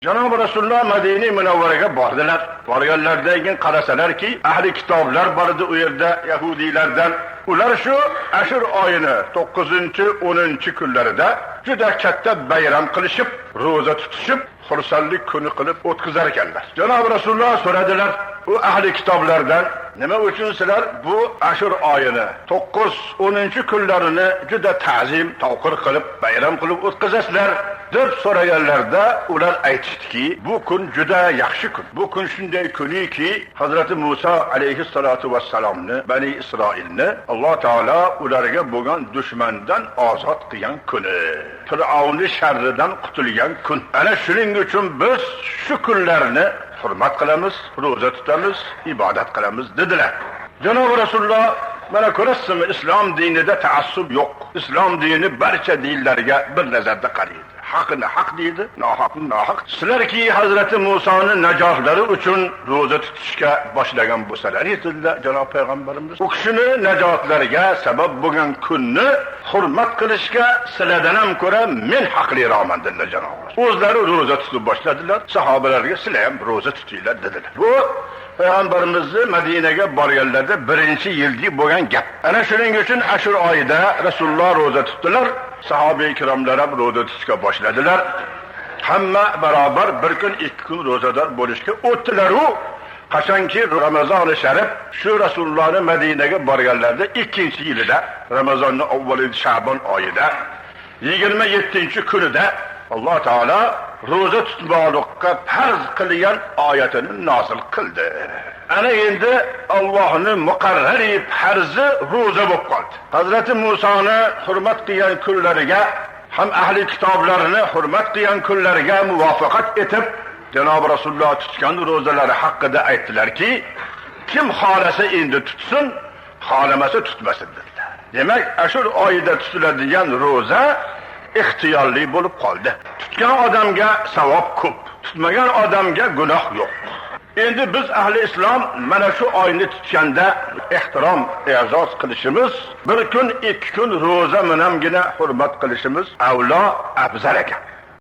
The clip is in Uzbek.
Janob Rasululloh Madina Munawvaraga bordilar. Borganlardan keyin qarasalarki, ahli kitoblar bor edi u yerda yahudiylardan. Ular shu Ashur oyini 9-10 kunlarida juda katta bayram qilishib, roza tutishib, xursandlik kuni qilib o'tkazar ekanlar. Janob Rasululloh so'radilar, u ahli kitoblardan, nima uchun sizlar bu Ashur oyini 9-10 kunlarini juda ta'zim, tavqir qilib, bayram qilib o'tkazasizlar deb so'raganlarda ular aytishdiki, bu kun juda yaxshi kun. Bu kun shunday kuniki, Hazrat Musa alayhissalatu vassalomni, Bani Isroilni Alloh taolo ularga bo'lgan dushmandan ozod qilgan kuni. Fir'avnning sharridan qutulgan kun. Ana shuning uchun biz shu kunlarni hurmat qilamiz, roza tutamiz, ibodat qilamiz dedilar. Janob Rasululloh mana ko'rasizmi, islom dinida ta'assub yo'q. Islom dini barcha dinlarga bir nazarda qaraydi. Haqni haq deydi, nohaqni nohaq. Sizlarki Hazrati Musoning najotlari uchun roza tutishga boshlagan bo'lsalar dedilar Janob payg'ambarimiz. U kishini najotlariga sabab bo'lgan kunni hurmat qilishga sizlardan ham ko'ra men haqliroman dedilar Janob. O'zlari roza tutib boshladilar. Sahobalarga sizlar ham roza tutinglar dedilar. Bu payg'ambarimizni Madinaga borganlarda birinchi yilda bo'lgan gap. Ana shuning uchun Ashur oyida Rasululloh roza tutdilar. Sahoba ikromlar ham roza tutishga boshladilar. Hamma barobar bir kun, ikki kun rozador bo'lishga o'tdilar-u, qachonki Ramazon-i Sharif shu Rasulullohning Madinaga borganlarida 2-yilida, Ramazonning avvali Sha'bon oyida 27-kunida Alloh taolo roza tutmoqlikka farz qilgan oyatini nozil qildi. Ana endi Allohning muqarrari farzi roza bo'lib qoldi. Hazrat Musoni hurmat qilgan kunlariga ham ahli kitoblarini hurmat qilgan kunlariga muvaffaqat etib, Janob Rasululloh tutgan rozalari haqida aytdilarki, kim xolasa endi tutsin, xolamasa tutmasin dedilar. Demak, Ashur oyida tutiladigan roza ixtiyorli bo'lib qoldi. Tutgan odamga savob ko'p, tutmagan odamga gunoh yo'q. Endi biz ahli islom mana shu oyni tutganda ehtirom, e'zoz qilishimiz, bir kun, ikki kun roza menamgina hurmat qilishimiz avlo afzal ekan.